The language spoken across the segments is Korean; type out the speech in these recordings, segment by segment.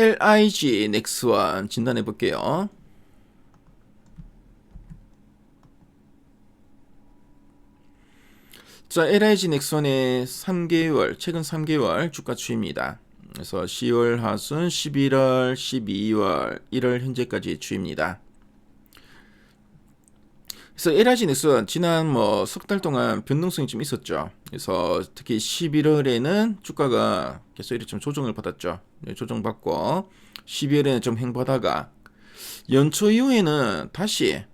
LIG 넥스원 진단해 볼게요. 자, LIG 넥스원의 3개월, 최근 3개월 주가 추이입니다. 그래서 10월 하순, 11월, 12월, 1월 현재까지 추이입니다. 그래서 LIG 넥스원 지난 석 달 동안 변동성이 좀 있었죠. 그래서 특히 11월에는 주가가 계속 이렇게 좀 조정을 받았죠. 조정받고 12월에는 좀 횡보하다가 연초 이후에는 다시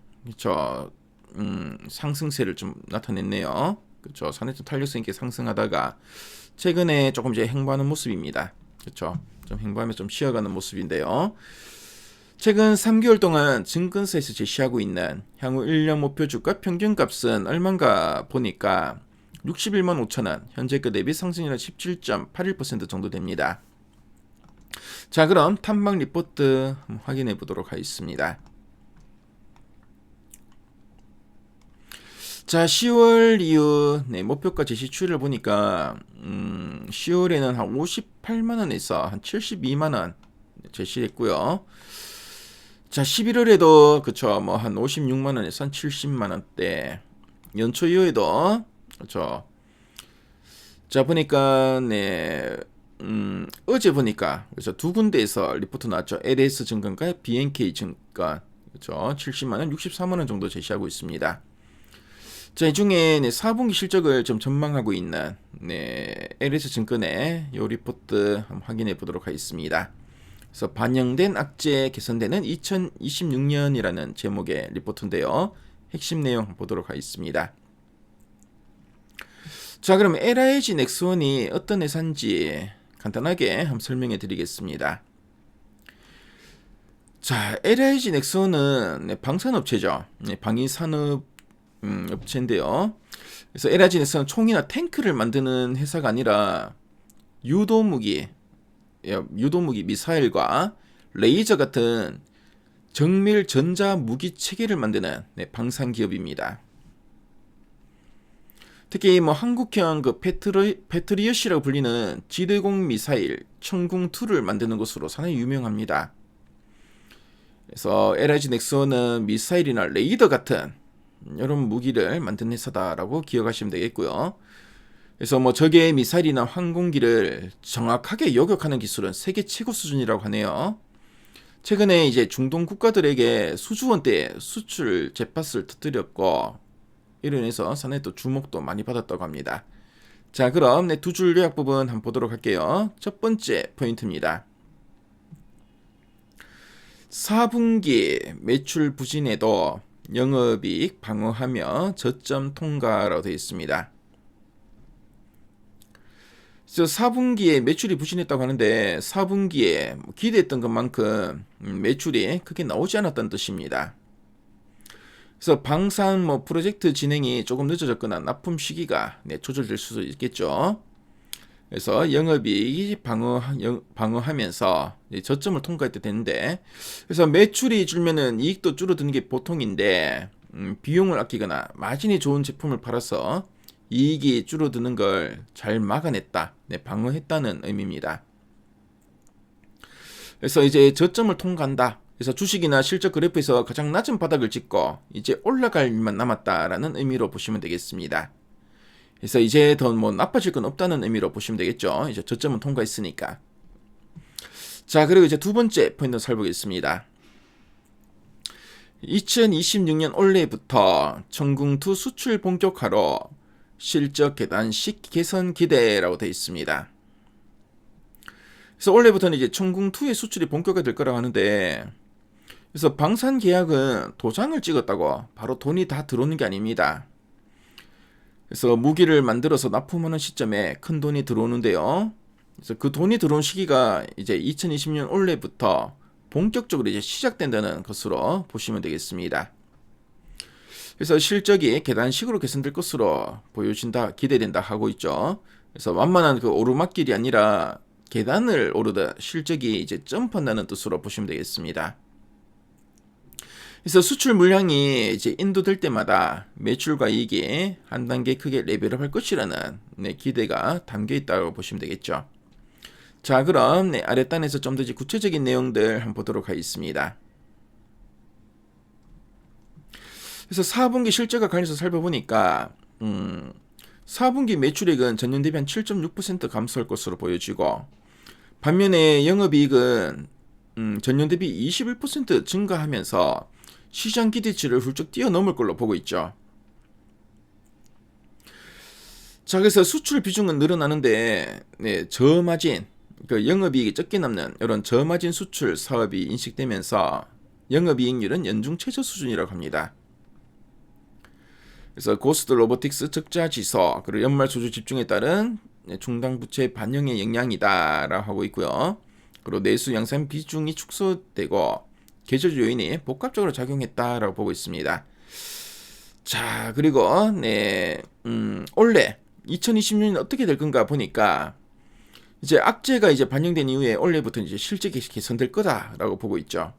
상승세를 좀 나타냈네요. 그렇죠. 산에서 탄력성 있게 상승하다가 최근에 조금 이제 횡보하는 모습입니다. 그렇죠. 좀 횡보하면서 좀 쉬어가는 모습인데요. 최근 3개월 동안 증권사에서 제시하고 있는 향후 1년 목표 주가 평균값은 얼마인가 보니까 61만 5천원, 현재가 대비 상승률은 17.81% 정도 됩니다. 자, 그럼 탐방 리포트 확인해 보도록 하겠습니다. 자, 10월 이후 목표가 제시 추이를 보니까 10월에는 한 58만원에서 한 72만원 제시했고요. 자, 11월에도 그쵸, 한 56만원에서 한 70만원대. 연초 이후에도 그쵸. 자, 보니까 어제 보니까 그래서 두 군데에서 리포트 나왔죠. LS 증권과 BNK 증권. 그쵸. 70만원, 64만원 정도 제시하고 있습니다. 자, 이 중에 4분기 실적을 좀 전망하고 있는 LS 증권의 요 리포트 한번 확인해 보도록 하겠습니다. 그래서 반영된 악재 개선되는 2026년이라는 제목의 리포트인데요. 핵심 내용 보도록 하겠습니다. 자, 그럼 LIG 넥스원이 어떤 회사인지 간단하게 한번 설명해 드리겠습니다. 자, LIG 넥스원은 방산업체죠. 방위산업 업체인데요. 그래서 LIG 넥스원은 총이나 탱크를 만드는 회사가 아니라 유도무기, 미사일과 레이저 같은 정밀 전자 무기 체계를 만드는 방산 기업입니다. 특히 한국형 패트리엇이라고 불리는 지대공 미사일 천궁2를 만드는 것으로 상당히 유명합니다. 그래서 LIG 넥스원은 미사일이나 레이더 같은 이런 무기를 만드는 회사다라고 기억하시면 되겠고요. 그래서 적의 미사일이나 항공기를 정확하게 요격하는 기술은 세계 최고 수준이라고 하네요. 최근에 이제 중동 국가들에게 수주원대 수출 젯팟을 터뜨렸고 이로 인해서 상당히 또 주목도 많이 받았다고 합니다. 자, 그럼 두 줄 요약 부분 한번 보도록 할게요. 첫 번째 포인트입니다. 4분기 매출 부진에도 영업이익 방어하며 저점 통과라고 되어 있습니다. 그래서 4분기에 매출이 부진했다고 하는데 4분기에 기대했던 것만큼 매출이 크게 나오지 않았다는 뜻입니다. 그래서 방산 프로젝트 진행이 조금 늦어졌거나 납품 시기가 조절될 수도 있겠죠. 그래서 영업이익이 방어하면서 저점을 통과했다 되는데, 그래서 매출이 줄면은 이익도 줄어드는 게 보통인데 비용을 아끼거나 마진이 좋은 제품을 팔아서 이익이 줄어드는 걸 잘 막아냈다, 방어했다는 의미입니다. 그래서 이제 저점을 통과한다. 그래서 주식이나 실적 그래프에서 가장 낮은 바닥을 찍고 이제 올라갈 일만 남았다라는 의미로 보시면 되겠습니다. 그래서 이제 더 나빠질 건 없다는 의미로 보시면 되겠죠. 이제 저점은 통과했으니까. 자, 그리고 이제 두 번째 포인트 살펴보겠습니다. 2026년 올해부터 천궁2 수출 본격화로 실적 계단식 개선 기대라고 되어 있습니다. 그래서 올해부터는 이제 천궁2의 수출이 본격화될 거라고 하는데, 그래서 방산 계약은 도장을 찍었다고 바로 돈이 다 들어오는 게 아닙니다. 그래서 무기를 만들어서 납품하는 시점에 큰 돈이 들어오는데요. 그래서 그 돈이 들어온 시기가 이제 2020년 올해부터 본격적으로 이제 시작된다는 것으로 보시면 되겠습니다. 그래서 실적이 계단식으로 개선될 것으로 보여진다, 기대된다 하고 있죠. 그래서 완만한 그 오르막길이 아니라 계단을 오르다 실적이 이제 점프한다는 뜻으로 보시면 되겠습니다. 그래서 수출 물량이 이제 인도될 때마다 매출과 이익이 한 단계 크게 레벨업할 것이라는 기대가 담겨 있다고 보시면 되겠죠. 자, 그럼 아랫단에서 좀 더 이제 구체적인 내용들 한번 보도록 하겠습니다. 그래서 4분기 실적과 관련해서 살펴보니까 4분기 매출액은 전년 대비 한 7.6% 감소할 것으로 보여지고, 반면에 영업이익은 전년 대비 21% 증가하면서 시장 기대치를 훌쩍 뛰어넘을 걸로 보고 있죠. 자, 그래서 수출 비중은 늘어나는데 저마진, 그 영업이익이 적게 남는 이런 저마진 수출 사업이 인식되면서 영업이익률은 연중 최저 수준이라고 합니다. 그래서 고스트 로보틱스 적자 지수, 그리고 연말 소주 집중에 따른 중당 부채 반영의 영향이다라고 하고 있고요. 그리고 내수 양산 비중이 축소되고 계절 요인이 복합적으로 작용했다라고 보고 있습니다. 자, 그리고 올해 2020년이 어떻게 될 건가 보니까 이제 악재가 이제 반영된 이후에 올해부터 이제 실적이 개선될 거다라고 보고 있죠.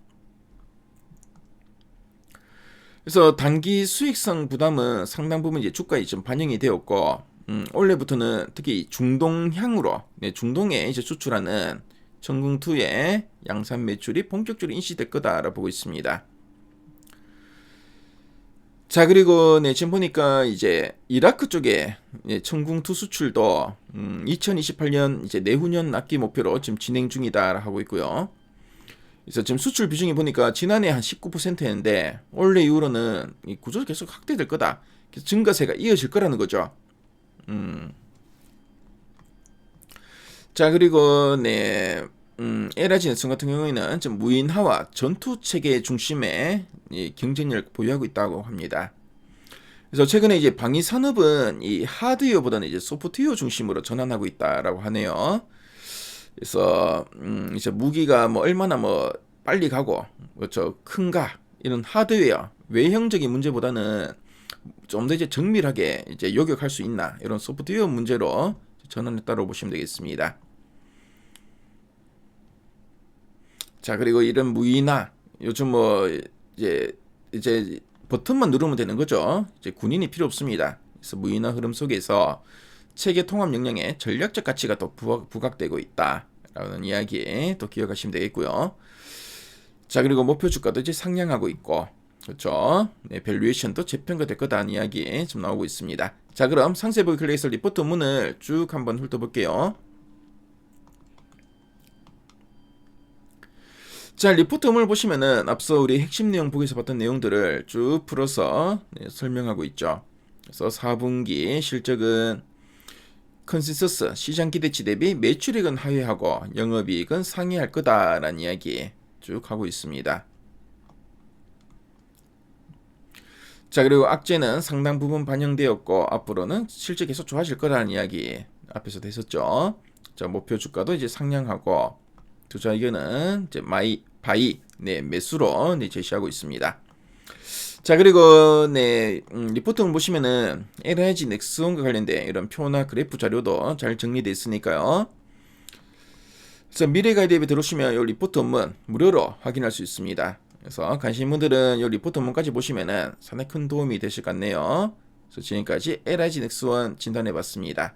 그래서 단기 수익성 부담은 상당 부분 이제 주가에 좀 반영이 되었고, 올해부터는 특히 중동향으로, 중동에 이제 수출하는 청궁2의 양산 매출이 본격적으로 인식될 거다라고 보고 있습니다. 자, 그리고 지금 보니까 이제 이라크 쪽에 청궁2 수출도 2028년 이제 내후년 악기 목표로 지금 진행 중이다 하고 있고요. 그래서 지금 수출 비중이 보니까 지난해 한 19%였는데 올해 이후로는 이 구조가 계속 확대될 거다. 그래서 증가세가 이어질 거라는 거죠. 자, 그리고 LG 넥슨 같은 경우에는 좀 무인화와 전투 체계 중심의 경쟁력을 보유하고 있다고 합니다. 그래서 최근에 이제 방위 산업은 이 하드웨어보다는 이제 소프트웨어 중심으로 전환하고 있다라고 하네요. 그래서 이제 무기가 뭐 얼마나 뭐 빨리 가고 그렇죠 큰가 이런 하드웨어 외형적인 문제보다는 좀 더 이제 정밀하게 이제 요격할 수 있나 이런 소프트웨어 문제로 전환했다고 보시면 되겠습니다. 자, 그리고 이런 무인화 요즘 뭐 이제 버튼만 누르면 되는 거죠. 이제 군인이 필요 없습니다. 그래서 무인화 흐름 속에서 체계 통합 역량의 전략적 가치가 더 부각되고 있다라는 이야기 또 기억하시면 되겠고요. 자, 그리고 목표 주가도 이제 상향하고 있고, 그렇죠? 밸류에이션도 재평가될 거다는 이야기 좀 나오고 있습니다. 자, 그럼 상세보기 클레이서 리포트 문을 쭉 한번 훑어볼게요. 자, 리포트 문을 보시면은 앞서 우리 핵심 내용 보기에서 봤던 내용들을 쭉 풀어서 설명하고 있죠. 그래서 4분기 실적은 컨센서스 시장 기대치 대비 매출액은 하회하고 영업이익은 상회할 거다라는 이야기 쭉 하고 있습니다. 자, 그리고 악재는 상당 부분 반영되었고 앞으로는 실적 계속 좋아질 거라는 이야기 앞에서도 했었죠. 자, 목표 주가도 이제 상향하고 투자 의견은 이제 바이 매수로 제시하고 있습니다. 자, 그리고 리포트를 보시면은 LG 넥슨과 관련된 이런 표나 그래프 자료도 잘 정리되어 있으니까요. 그래서 미래가에 대비 들어오시면 이 리포트 원문 무료로 확인할 수 있습니다. 그래서 관심 있는 분들은 이 리포트 원문까지 보시면은 상당히 큰 도움이 되실 것 같네요. 그래서 지금까지 LG 넥슨 진단해봤습니다.